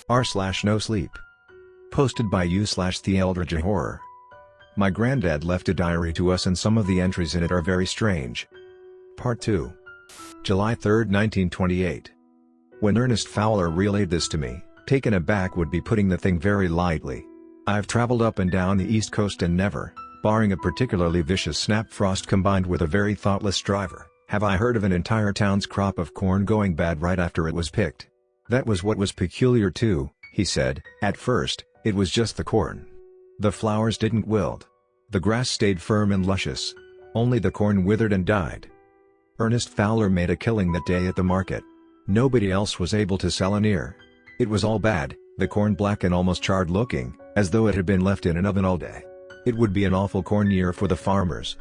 r/NoSleep. Posted by u/theeldridgehorror. My granddad left a diary to us and some of the entries in it are very strange. Part 2. July 3, 1928. When Ernest Fowler relayed this to me, taken aback would be putting the thing very lightly. I've traveled up and down the East Coast and never, barring a particularly vicious snap frost combined with a very thoughtless driver, have I heard of an entire town's crop of corn going bad right after it was picked. That was what was peculiar too, he said. At first, it was just the corn. The flowers didn't wilt. The grass stayed firm and luscious. Only the corn withered and died. Ernest Fowler made a killing that day at the market. Nobody else was able to sell an ear. It was all bad, the corn black and almost charred looking, as though it had been left in an oven all day. It would be an awful corn year for the farmers.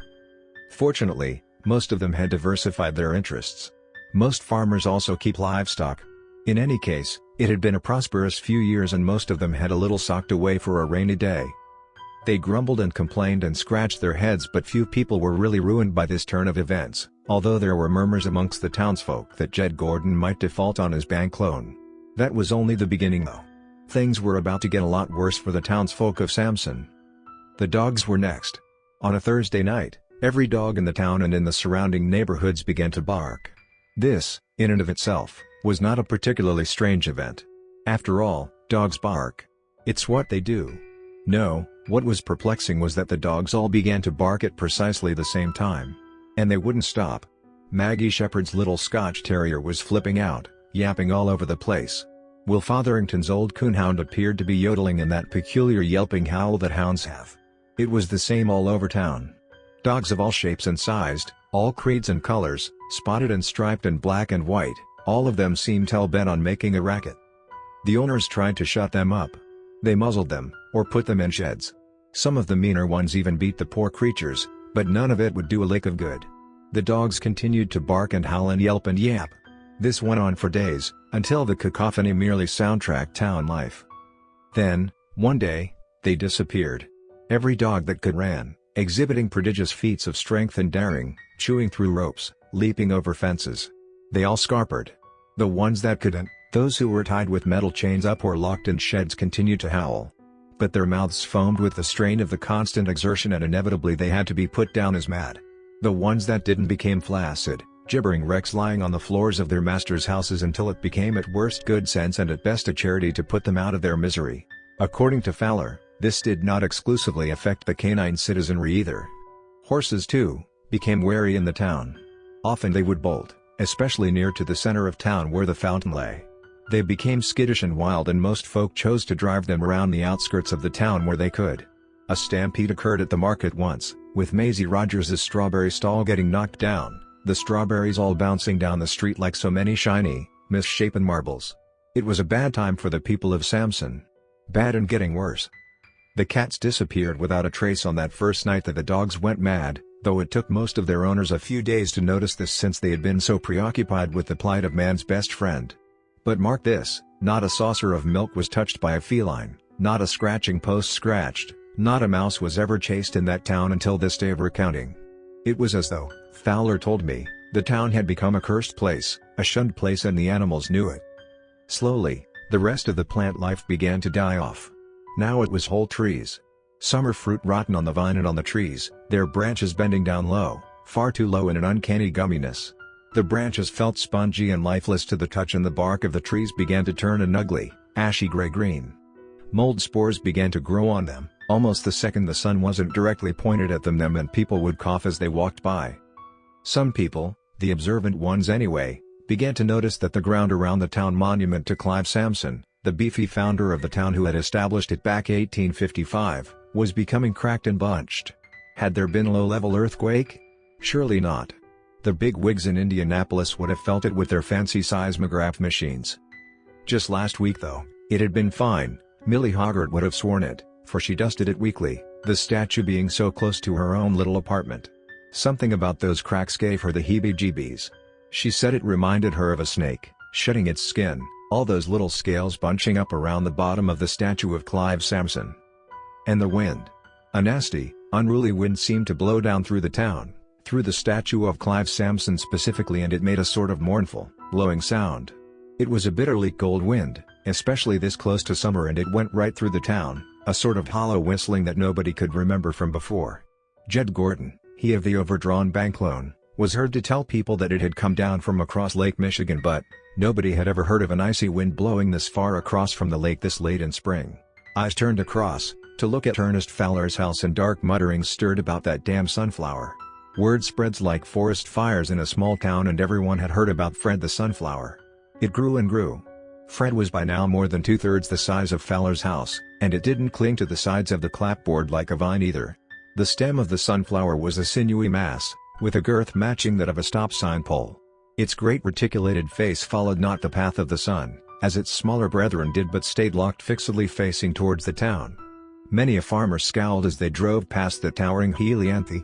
Fortunately, most of them had diversified their interests. Most farmers also keep livestock. In any case, it had been a prosperous few years and most of them had a little socked away for a rainy day. They grumbled and complained and scratched their heads, but few people were really ruined by this turn of events, although there were murmurs amongst the townsfolk that Jed Gordon might default on his bank loan. That was only the beginning though. Things were about to get a lot worse for the townsfolk of Samson. The dogs were next. On a Thursday night, every dog in the town and in the surrounding neighborhoods began to bark. This, in and of itself, was not a particularly strange event. After all, dogs bark. It's what they do. No, what was perplexing was that the dogs all began to bark at precisely the same time. And they wouldn't stop. Maggie Shepherd's little Scotch terrier was flipping out, yapping all over the place. Will Fotherington's old coonhound appeared to be yodeling in that peculiar yelping howl that hounds have. It was the same all over town. Dogs of all shapes and sized, all creeds and colors, spotted and striped and black and white, all of them seemed hell-bent on making a racket. The owners tried to shut them up. They muzzled them, or put them in sheds. Some of the meaner ones even beat the poor creatures, but none of it would do a lick of good. The dogs continued to bark and howl and yelp and yap. This went on for days, until the cacophony merely soundtracked town life. Then, one day, they disappeared. Every dog that could ran, exhibiting prodigious feats of strength and daring, chewing through ropes, leaping over fences. They all scarpered. The ones that couldn't, those who were tied with metal chains up or locked in sheds, continued to howl. But their mouths foamed with the strain of the constant exertion and inevitably they had to be put down as mad. The ones that didn't became flaccid, gibbering wrecks lying on the floors of their masters' houses until it became at worst good sense and at best a charity to put them out of their misery. According to Fowler, this did not exclusively affect the canine citizenry either. Horses too, became wary in the town. Often they would bolt, especially near to the center of town where the fountain lay. They became skittish and wild and most folk chose to drive them around the outskirts of the town where they could. A stampede occurred at the market once, with Maisie Rogers' strawberry stall getting knocked down, the strawberries all bouncing down the street like so many shiny, misshapen marbles. It was a bad time for the people of Samson. Bad and getting worse. The cats disappeared without a trace on that first night that the dogs went mad, though it took most of their owners a few days to notice this since they had been so preoccupied with the plight of man's best friend. But mark this, not a saucer of milk was touched by a feline, not a scratching post scratched, not a mouse was ever chased in that town until this day of recounting. It was as though, Fowler told me, the town had become a cursed place, a shunned place, and the animals knew it. Slowly, the rest of the plant life began to die off. Now it was whole trees. Summer fruit rotten on the vine and on the trees, their branches bending down low, far too low in an uncanny gumminess. The branches felt spongy and lifeless to the touch and the bark of the trees began to turn an ugly, ashy gray-green. Mold spores began to grow on them, almost the second the sun wasn't directly pointed at them, and people would cough as they walked by. Some people, the observant ones anyway, began to notice that the ground around the town monument to Clive Samson, the beefy founder of the town who had established it back 1855, was becoming cracked and bunched. Had there been a low-level earthquake? Surely not. The big wigs in Indianapolis would have felt it with their fancy seismograph machines. Just last week though, it had been fine. Millie Hoggart would have sworn it, for she dusted it weekly, the statue being so close to her own little apartment. Something about those cracks gave her the heebie-jeebies. She said it reminded her of a snake, shedding its skin, all those little scales bunching up around the bottom of the statue of Clive Samson. And the wind. A nasty, unruly wind seemed to blow down through the town, through the statue of Clive Samson specifically, and it made a sort of mournful, blowing sound. It was a bitterly cold wind, especially this close to summer, and it went right through the town, a sort of hollow whistling that nobody could remember from before. Jed Gordon, he of the overdrawn bank loan, was heard to tell people that it had come down from across Lake Michigan, but nobody had ever heard of an icy wind blowing this far across from the lake this late in spring. Eyes turned across, to look at Ernest Fowler's house, and dark mutterings stirred about that damn sunflower. Word spreads like forest fires in a small town, and everyone had heard about Fred the sunflower. It grew and grew. Fred was by now more than 2/3 the size of Fowler's house, and it didn't cling to the sides of the clapboard like a vine either. The stem of the sunflower was a sinewy mass, with a girth matching that of a stop sign pole. Its great reticulated face followed not the path of the sun, as its smaller brethren did, but stayed locked fixedly facing towards the town. Many a farmer scowled as they drove past the towering helianthe.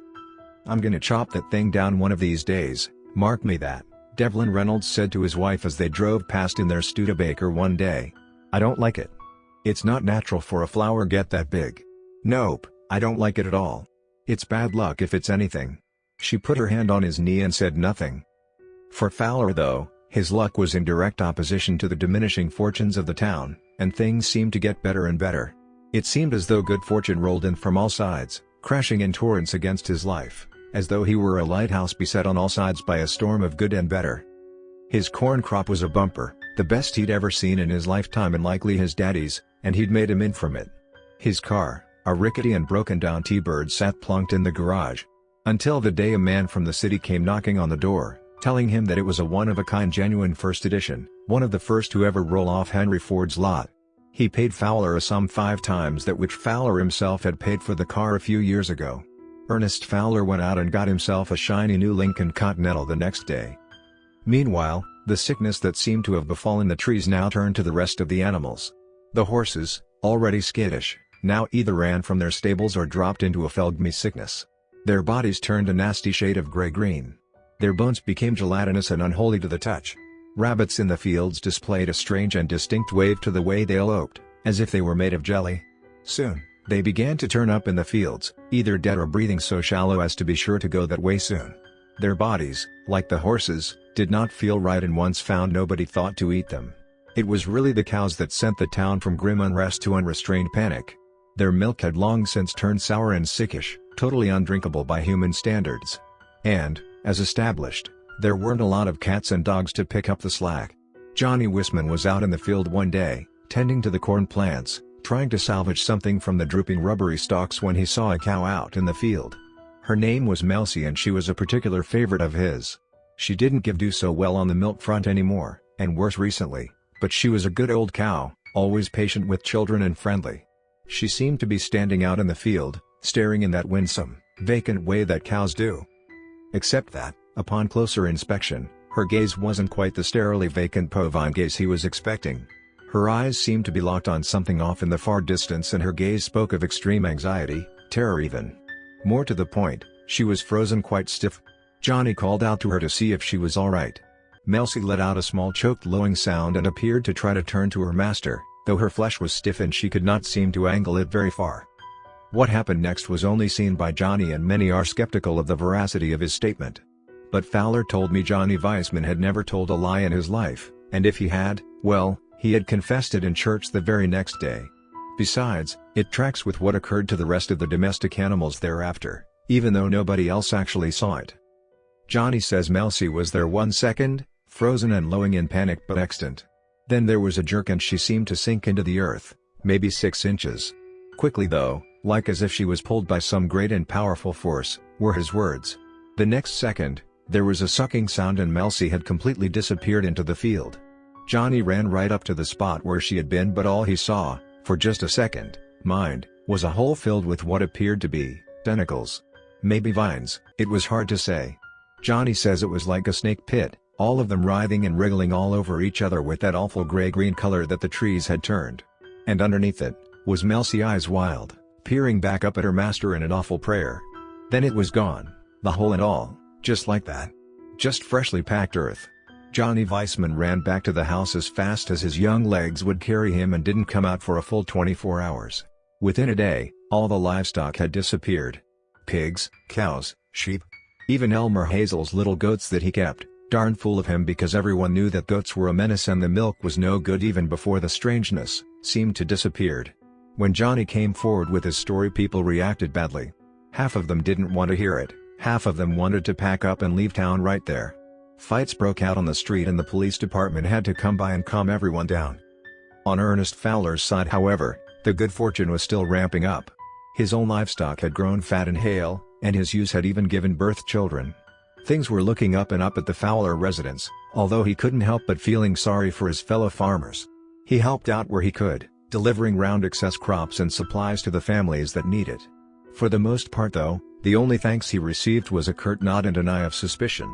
"I'm gonna chop that thing down one of these days, mark me that," Devlin Reynolds said to his wife as they drove past in their Studebaker one day. "I don't like it. It's not natural for a flower get that big. Nope, I don't like it at all. It's bad luck if it's anything." She put her hand on his knee and said nothing. For Fowler, though, his luck was in direct opposition to the diminishing fortunes of the town, and things seemed to get better and better. It seemed as though good fortune rolled in from all sides, crashing in torrents against his life, as though he were a lighthouse beset on all sides by a storm of good and better. His corn crop was a bumper, the best he'd ever seen in his lifetime, and likely his daddy's, and he'd made him in from it. His car, a rickety and broken-down T-Bird, sat plunked in the garage. Until the day a man from the city came knocking on the door, telling him that it was a one-of-a-kind genuine first edition, one of the first to ever roll off Henry Ford's lot. He paid Fowler a sum 5 times that which Fowler himself had paid for the car a few years ago. Ernest Fowler went out and got himself a shiny new Lincoln Continental the next day. Meanwhile, the sickness that seemed to have befallen the trees now turned to the rest of the animals. The horses, already skittish, now either ran from their stables or dropped into a felgmy sickness. Their bodies turned a nasty shade of gray-green. Their bones became gelatinous and unholy to the touch. Rabbits in the fields displayed a strange and distinct wave to the way they eloped, as if they were made of jelly. Soon, they began to turn up in the fields, either dead or breathing so shallow as to be sure to go that way soon. Their bodies, like the horses, did not feel right, and once found nobody thought to eat them. It was really the cows that sent the town from grim unrest to unrestrained panic. Their milk had long since turned sour and sickish, totally undrinkable by human standards. And, as established, there weren't a lot of cats and dogs to pick up the slack. Johnny Wisman was out in the field one day, tending to the corn plants, trying to salvage something from the drooping rubbery stalks, when he saw a cow out in the field. Her name was Melcy, and she was a particular favorite of his. She didn't do so well on the milk front anymore, and worse recently, but she was a good old cow, always patient with children and friendly. She seemed to be standing out in the field, staring in that winsome, vacant way that cows do. Except that, upon closer inspection, her gaze wasn't quite the sterilely vacant bovine gaze he was expecting. Her eyes seemed to be locked on something off in the far distance, and her gaze spoke of extreme anxiety, terror even. More to the point, she was frozen quite stiff. Johnny called out to her to see if she was all right. Melcy let out a small choked lowing sound and appeared to try to turn to her master, though her flesh was stiff and she could not seem to angle it very far. What happened next was only seen by Johnny, and many are skeptical of the veracity of his statement. But Fowler told me Johnny Weissman had never told a lie in his life, and if he had, well, he had confessed it in church the very next day. Besides, it tracks with what occurred to the rest of the domestic animals thereafter, even though nobody else actually saw it. Johnny says Melcy was there 1 second, frozen and lowing in panic but extant. Then there was a jerk and she seemed to sink into the earth, maybe 6 inches. Quickly though, like as if she was pulled by some great and powerful force, were his words. The next second, there was a sucking sound and Melcy had completely disappeared into the field. Johnny ran right up to the spot where she had been, but all he saw, for just a second, mind, was a hole filled with what appeared to be tentacles. Maybe vines, it was hard to say. Johnny says it was like a snake pit, all of them writhing and wriggling all over each other with that awful gray-green color that the trees had turned. And underneath it, was Melcy, eyes wild, peering back up at her master in an awful prayer. Then it was gone, the hole and all, just like that. Just freshly packed earth. Johnny Weissman ran back to the house as fast as his young legs would carry him and didn't come out for a full 24 hours. Within a day, all the livestock had disappeared. Pigs, cows, sheep. Even Elmer Hazel's little goats that he kept, Darn fool of him, because everyone knew that goats were a menace and the milk was no good even before the strangeness seemed to disappeared. When Johnny came forward with his story, people reacted badly. Half of them didn't want to hear it, half of them wanted to pack up and leave town right there. Fights broke out on the street and the police department had to come by and calm everyone down. On Ernest Fowler's side, however, the good fortune was still ramping up. His own livestock had grown fat and hale, and his ewes had even given birth children. Things were looking up and up at the Fowler residence, although he couldn't help but feeling sorry for his fellow farmers. He helped out where he could, delivering round excess crops and supplies to the families that need it. For the most part though, the only thanks he received was a curt nod and an eye of suspicion.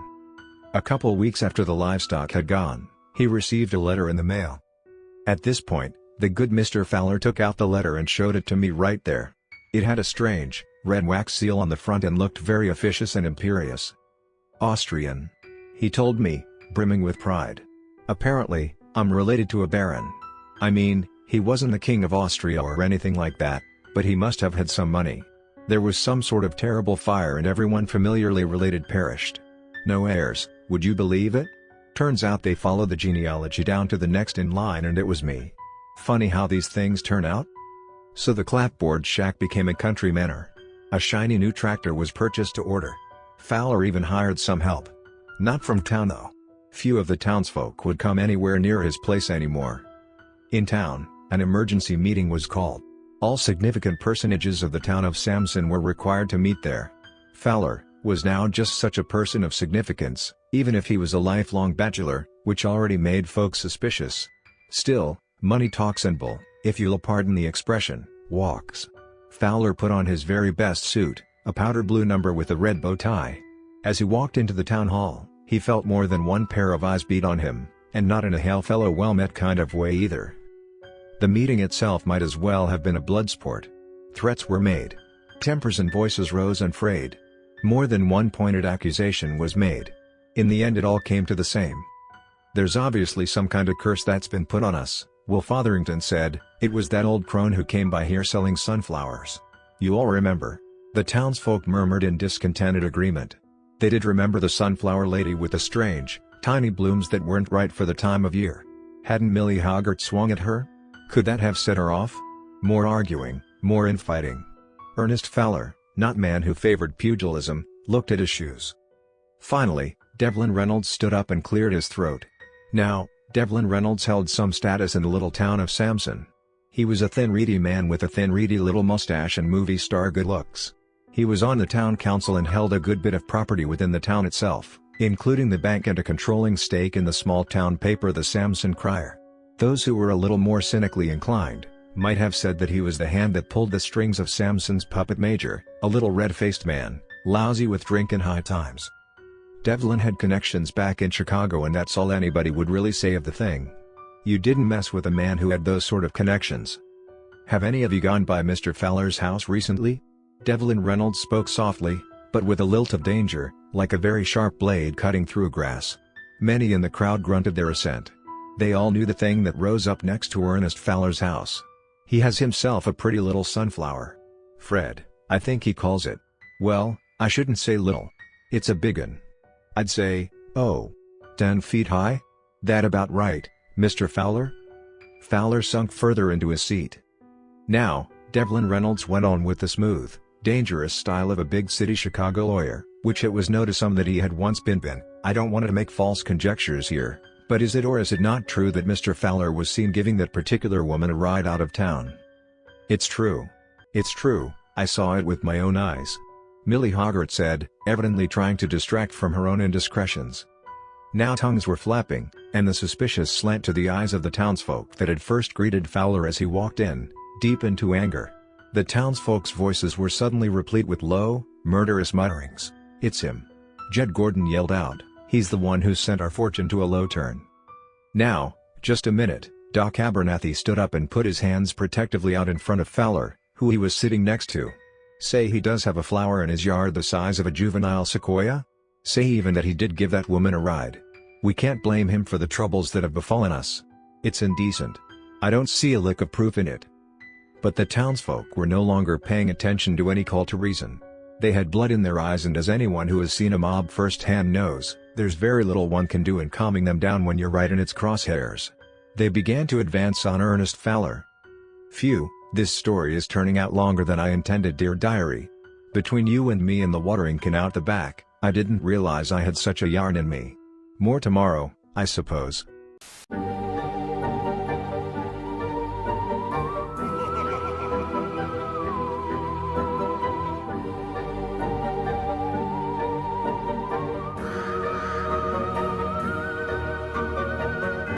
A couple weeks after the livestock had gone, he received a letter in the mail. At this point, the good Mr. Fowler took out the letter and showed it to me right there. It had a strange, red wax seal on the front and looked very officious and imperious. Austrian, he told me, brimming with pride. Apparently, I'm related to a baron. I mean, he wasn't the king of Austria or anything like that, but he must have had some money. There was some sort of terrible fire and everyone familiarly related perished. No heirs, would you believe it? Turns out they followed the genealogy down to the next in line and it was me. Funny how these things turn out? So the clapboard shack became a country manor. A shiny new tractor was purchased to order. Fowler even hired some help. Not from town though. Few of the townsfolk would come anywhere near his place anymore. In town, an emergency meeting was called. All significant personages of the town of Samson were required to meet there. Fowler was now just such a person of significance, even if he was a lifelong bachelor, which already made folks suspicious. Still, money talks and bull, if you'll pardon the expression, walks. Fowler put on his very best suit, a powder blue number with a red bow tie. As he walked into the town hall, he felt more than one pair of eyes beat on him, and not in a hail fellow well met kind of way either. The meeting itself might as well have been a blood sport. Threats were made. Tempers and voices rose and frayed. More than one pointed accusation was made. In the end it all came to the same. There's obviously some kind of curse that's been put on us, Will Fotherington said. It was that old crone who came by here selling sunflowers. You all remember. The townsfolk murmured in discontented agreement. They did remember the sunflower lady with the strange, tiny blooms that weren't right for the time of year. Hadn't Millie Hoggart swung at her? Could that have set her off? More arguing, more infighting. Ernest Fowler, not man who favored pugilism, looked at his shoes. Finally, Devlin Reynolds stood up and cleared his throat. Now, Devlin Reynolds held some status in the little town of Samson. He was a thin reedy man with a thin reedy little mustache and movie star good looks. He was on the town council and held a good bit of property within the town itself, including the bank and a controlling stake in the small town paper the Samson Crier. Those who were a little more cynically inclined might have said that he was the hand that pulled the strings of Samson's puppet major, a little red-faced man, lousy with drink and high times. Devlin had connections back in Chicago and that's all anybody would really say of the thing. You didn't mess with a man who had those sort of connections. Have any of you gone by Mr. Fowler's house recently? Devlin Reynolds spoke softly, but with a lilt of danger, like a very sharp blade cutting through grass. Many in the crowd grunted their assent. They all knew the thing that rose up next to Ernest Fowler's house. He has himself a pretty little sunflower. Fred, I think he calls it. Well, I shouldn't say little. It's a big 'un. I'd say, 10 feet high? That about right, Mr. Fowler? Fowler sunk further into his seat. Now, Devlin Reynolds went on with the smooth, dangerous style of a big city Chicago lawyer, which it was known to some that he had once been. I don't want to make false conjectures here, but is it or is it not true that Mr. Fowler was seen giving that particular woman a ride out of town? It's true. It's true, I saw it with my own eyes. Millie Hoggart said, evidently trying to distract from her own indiscretions. Now tongues were flapping, and the suspicious slant to the eyes of the townsfolk that had first greeted Fowler as he walked in, deep into anger. The townsfolk's voices were suddenly replete with low, murderous mutterings. It's him. Jed Gordon yelled out, he's the one who sent our fortune to a low turn. Now, just a minute, Doc Abernathy stood up and put his hands protectively out in front of Fowler, who he was sitting next to. Say he does have a flower in his yard the size of a juvenile sequoia? Say even that he did give that woman a ride. We can't blame him for the troubles that have befallen us. It's indecent. I don't see a lick of proof in it. But the townsfolk were no longer paying attention to any call to reason. They had blood in their eyes, and as anyone who has seen a mob firsthand knows, There's very little one can do in calming them down when you're right in its crosshairs. They began to advance on Ernest Fowler. Phew, this story is turning out longer than I intended, dear diary. Between you and me and the watering can out the back, I didn't realize I had such a yarn in me. More tomorrow, I suppose.